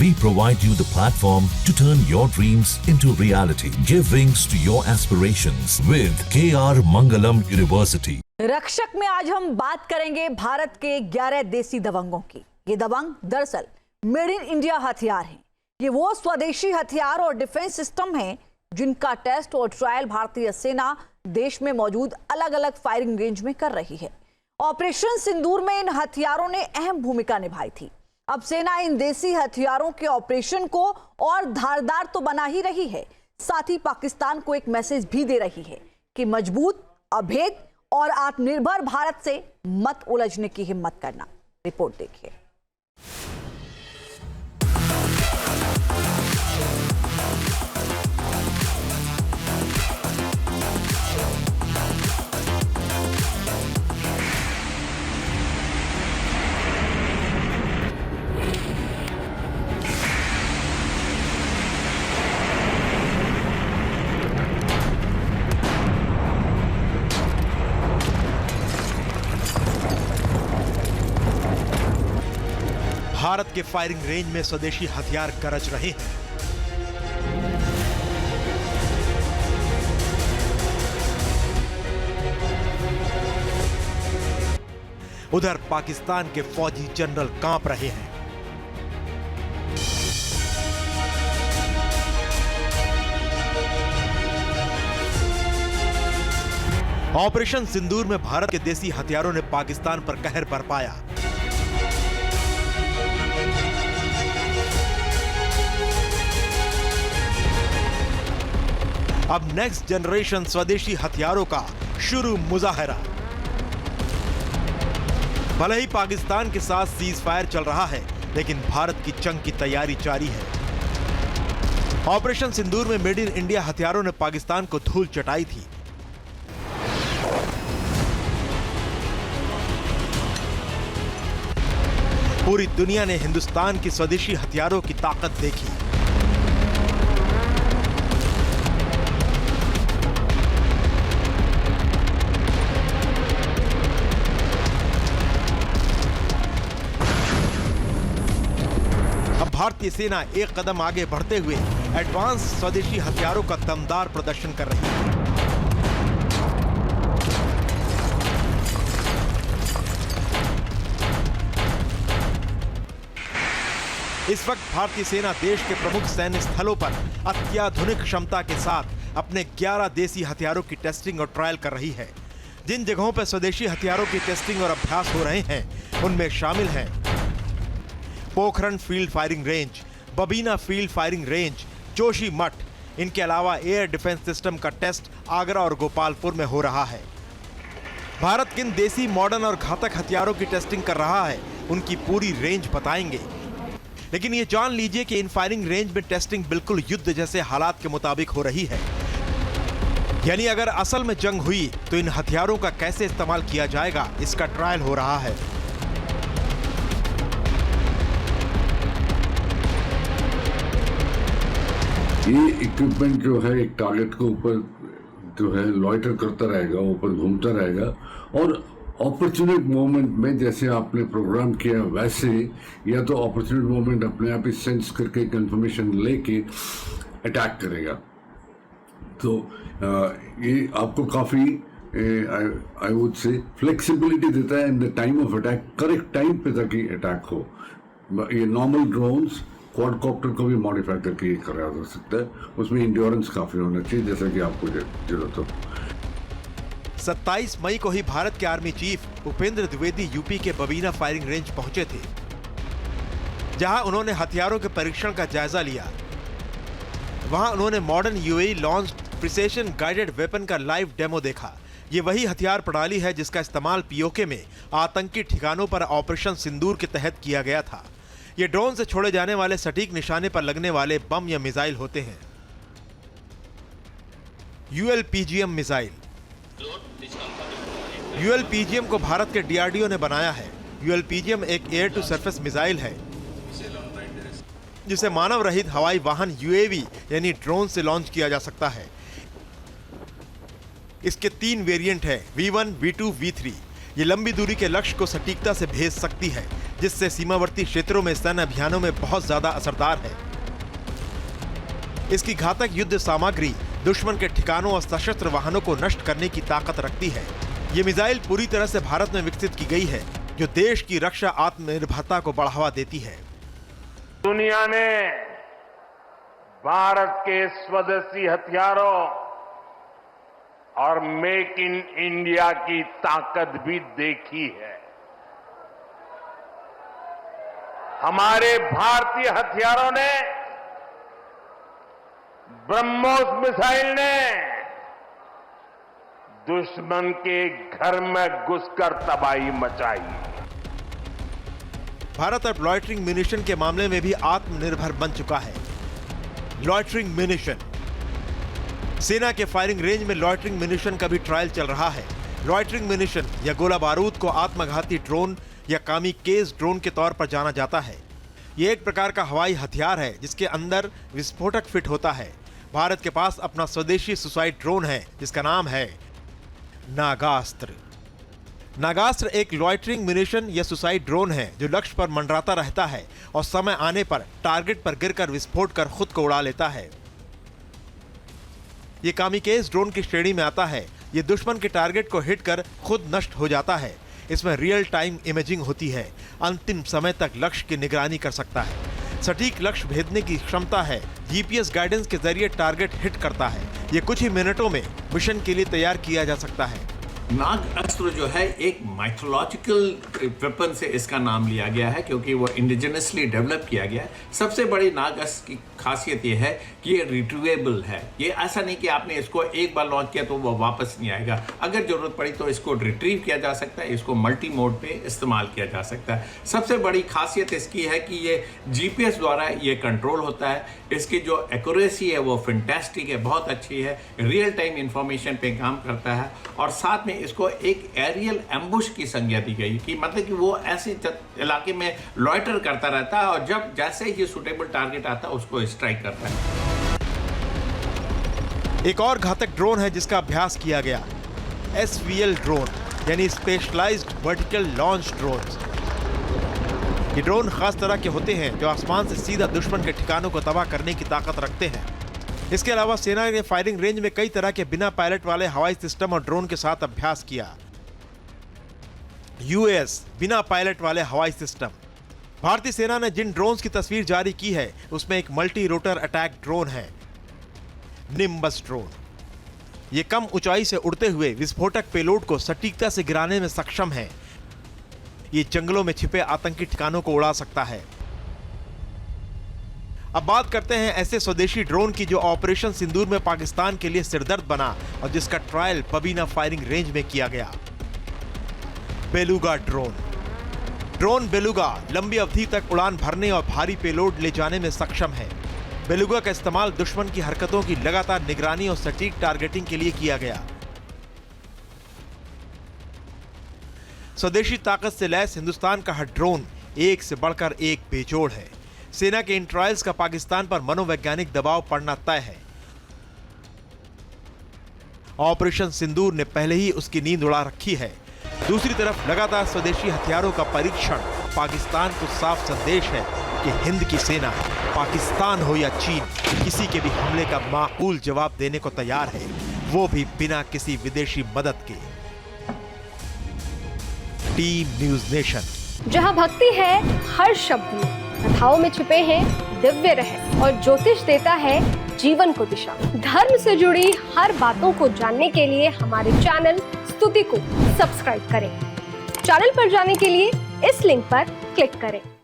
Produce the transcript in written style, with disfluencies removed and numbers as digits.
We provide you the platform to turn your dreams into reality. Give wings to your aspirations with KR Mangalam University. रक्षक में आज हम बात करेंगे भारत के 11 देसी दबंगों की। ये दबंग दरअसल मेड इन इंडिया हथियार हैं। ये वो स्वदेशी हथियार और डिफेंस सिस्टम हैं जिनका टेस्ट और ट्रायल भारतीय सेना देश में मौजूद अलग अलग फायरिंग रेंज में कर रही है। ऑपरेशन सिंदूर में इन हथियारों ने अहम भूमिका निभाई थी। अब सेना इन देसी हथियारों के ऑपरेशन को और धारदार तो बना ही रही है, साथ ही पाकिस्तान को एक मैसेज भी दे रही है कि मजबूत, अभेद और आत्मनिर्भर भारत से मत उलझने की हिम्मत करना। रिपोर्ट देखिए। भारत के फायरिंग रेंज में स्वदेशी हथियार गरज रहे हैं। उधर पाकिस्तान के फौजी जनरल कांप रहे हैं। ऑपरेशन सिंदूर में भारत के देसी हथियारों ने पाकिस्तान पर कहर बरपाया। अब नेक्स्ट जनरेशन स्वदेशी हथियारों का शुरू मुजाहरा। भले ही पाकिस्तान के साथ सीज फायर चल रहा है, लेकिन भारत की जंग की तैयारी जारी है। ऑपरेशन सिंदूर में मेड इन इंडिया हथियारों ने पाकिस्तान को धूल चटाई थी। पूरी दुनिया ने हिंदुस्तान की स्वदेशी हथियारों की ताकत देखी। भारतीय सेना एक कदम आगे बढ़ते हुए एडवांस स्वदेशी हथियारों का दमदार प्रदर्शन कर रही है। इस वक्त भारतीय सेना देश के प्रमुख सैन्य स्थलों पर अत्याधुनिक क्षमता के साथ अपने 11 देसी हथियारों की टेस्टिंग और ट्रायल कर रही है। जिन जगहों पर स्वदेशी हथियारों की टेस्टिंग और अभ्यास हो रहे हैं, उनमें शामिल हैं Pokhran field firing range, Babina field firing range, Joshimath. इनके अलावा एयर डिफेंस सिस्टम का टेस्ट आगरा और गोपालपुर में हो रहा है। भारत किन देसी, मॉडर्न और घातक हथियारों की टेस्टिंग कर रहा है, उनकी पूरी रेंज बताएंगे। लेकिन ये जान लीजिए कि इन फायरिंग रेंज में टेस्टिंग बिल्कुल युद्ध जैसे हालात के मुताबिक हो रही है। यानी अगर असल में जंग हुई तो इन हथियारों का कैसे इस्तेमाल किया जाएगा, इसका ट्रायल हो रहा है। ये इक्विपमेंट जो है एक टारगेट के ऊपर जो है लॉइटर करता रहेगा, ऊपर घूमता रहेगा और अपॉर्चुनिट मोमेंट में जैसे आपने प्रोग्राम किया वैसे या तो अपॉर्चुनिट मोमेंट अपने आप ही सेंस करके इंफॉर्मेशन लेके अटैक करेगा। तो ये आपको काफ़ी आई वुड से फ्लेक्सिबिलिटी देता है in the time of attack, correct time पे ताकि अटैक हो। ये नॉर्मल ड्रोन्स क्वाडकॉप्टर को भी मॉडिफाई करके ये करा जा सकता है। उसमें इंड्योरेंस काफ़ी होना चाहिए, जैसा कि आपको जरूरत हो। 27 मई को ही भारत के army chief Upendra Dwivedi UP के बबीना फायरिंग रेंज पहुंचे थे, जहां उन्होंने हथियारों के परीक्षण का जायजा लिया। वहां उन्होंने modern UAE launch precision guided weapon का लाइव डेमो देखा। ये वही हथियार प्रणाली है जिसका इस्तेमाल पीओके में आतंकी ठिकानों पर ऑपरेशन सिंदूर के तहत किया गया था। ये ड्रोन से छोड़े जाने वाले सटीक निशाने पर लगने वाले बम या मिसाइल होते हैं। यूएलपीजीएम मिसाइल। यूएलपीजीएम को भारत के डीआरडीओ ने बनाया है। यूएलपीजीएम एक एयर टू सरफेस मिसाइल है जिसे मानव रहित हवाई वाहन यूएवी यानी ड्रोन से लॉन्च किया जा सकता है। इसके 3 वेरिएंट हैं, V1, V2, V3। ये लंबी दूरी के लक्ष्य को सटीकता से भेज सकती है, जिससे सीमावर्ती क्षेत्रों में सैन्य अभियानों में बहुत ज्यादा असरदार है। इसकी घातक युद्ध सामग्री दुश्मन के ठिकानों और सशस्त्र वाहनों को नष्ट करने की ताकत रखती है। ये मिसाइल पूरी तरह से भारत में विकसित की गई है, जो देश की रक्षा आत्मनिर्भरता को बढ़ावा देती है। दुनिया ने भारत के स्वदेशी हथियारों और मेक इन इंडिया की ताकत भी देखी है। हमारे भारतीय हथियारों ने, ब्रह्मोस मिसाइल ने दुश्मन के घर में घुसकर तबाही मचाई। भारत अब लॉयटरिंग म्यूनिशन के मामले में भी आत्मनिर्भर बन चुका है। लॉयटरिंग म्यूनिशन, सेना के फायरिंग रेंज में लॉयटरिंग म्यूनिशन का भी ट्रायल चल रहा है। लॉयटरिंग म्यूनिशन या गोला बारूद को आत्मघाती ड्रोन या कामिकेज ड्रोन के तौर पर जाना जाता है। ये एक प्रकार का हवाई हथियार है जिसके अंदर विस्फोटक फिट होता है। भारत के पास अपना स्वदेशी सुसाइड ड्रोन है जिसका नाम है नागास्त्र। नागास्त्र एक लॉयटरिंग म्यूनिशन या सुसाइड ड्रोन है जो लक्ष्य पर मंडराता रहता है और समय आने पर टारगेट पर गिरकर विस्फोट कर खुद को उड़ा लेता है। ये कामिकेज ड्रोन की श्रेणी में आता है। ये दुश्मन के टारगेट को हिट कर खुद नष्ट हो जाता है। इसमें रियल टाइम इमेजिंग होती है। अंतिम समय तक लक्ष्य की निगरानी कर सकता है। सटीक लक्ष्य भेदने की क्षमता है। जीपीएस गाइडेंस के जरिए टारगेट हिट करता है। ये कुछ ही मिनटों में मिशन के लिए तैयार किया जा सकता है। नाग अस्त्र जो है एक माइथोलॉजिकल वेपन से इसका नाम लिया गया है क्योंकि वो इंडिजिनसली डेवलप किया गया है। सबसे बड़ी नाग अस्त्र की खासियत ये है कि ये रिट्रीवेबल है। ये ऐसा नहीं कि आपने इसको एक बार लॉन्च किया तो वो वापस नहीं आएगा। अगर जरूरत पड़ी तो इसको रिट्रीव किया जा सकता है, इसको मल्टी मोड पे इस्तेमाल किया जा सकता है। सबसे बड़ी खासियत इसकी है कि ये जीपीएस द्वारा ये कंट्रोल होता है। इसकी जो एक्यूरेसी है वो फैंटास्टिक है, बहुत अच्छी है। रियल टाइम इंफॉर्मेशन पे काम करता है और साथ में इसको एक एरियल एम्बुश की संज्ञा दी गई कि मतलब कि वो ऐसे इलाके में लॉयटर करता रहता है और जब जैसे ही सूटेबल टारगेट आता है उसको स्ट्राइक करता है। एक और घातक ड्रोन है जिसका अभ्यास किया गया, SVL ड्रोन यानी स्पेशलाइज्ड वर्टिकल लॉन्च ड्रोन। ये ड्रोन खास तरह के होते हैं जो आसमान से सीधा दुश्मन के ठिकानों को तबाह करने की ताकत रखते हैं। इसके अलावा सेना ने फायरिंग रेंज में कई तरह के बिना पायलट वाले हवाई सिस्टम और ड्रोन के साथ अभ्यास किया। UAS बिना पायलट वाले हवाई सिस्टम। भारतीय सेना ने जिन ड्रोन्स की तस्वीर जारी की है उसमें एक मल्टी रोटर अटैक ड्रोन है, निम्बस ड्रोन। ये कम ऊंचाई से उड़ते हुए विस्फोटक पेलोड को सटीकता से गिराने में सक्षम है। ये जंगलों में छिपे आतंकी ठिकानों को उड़ा सकता है। अब बात करते हैं ऐसे स्वदेशी ड्रोन की जो ऑपरेशन सिंदूर में पाकिस्तान के लिए सिरदर्द बना और जिसका ट्रायल पबीना फायरिंग रेंज में किया गया। Beluga drone. ड्रोन बेलुगा लंबी अवधि तक उड़ान भरने और भारी पेलोड ले जाने में सक्षम है। बेलुगा का इस्तेमाल दुश्मन की हरकतों की लगातार निगरानी और सटीक टारगेटिंग के लिए किया गया। स्वदेशी ताकत से लैस हिंदुस्तान का हर ड्रोन एक से बढ़कर एक बेजोड़ है। सेना के इन ट्रायल्स का पाकिस्तान पर मनोवैज्ञानिक दबाव पड़ना तय है। ऑपरेशन सिंदूर ने पहले ही उसकी नींद उड़ा रखी है। दूसरी तरफ लगातार स्वदेशी हथियारों का परीक्षण पाकिस्तान को साफ संदेश है कि हिंद की सेना, पाकिस्तान हो या चीन, किसी के भी हमले का माकूल जवाब देने को तैयार है, वो भी बिना किसी विदेशी मदद के। Team news nation. जहां भक्ति है हर शब्द में, कथाओं में छुपे हैं दिव्य रहस्य और ज्योतिष देता है जीवन को दिशा। धर्म से जुड़ी हर बातों को जानने के लिए हमारे चैनल स्तुति को सब्सक्राइब करें। चैनल पर जाने के लिए इस लिंक पर क्लिक करें।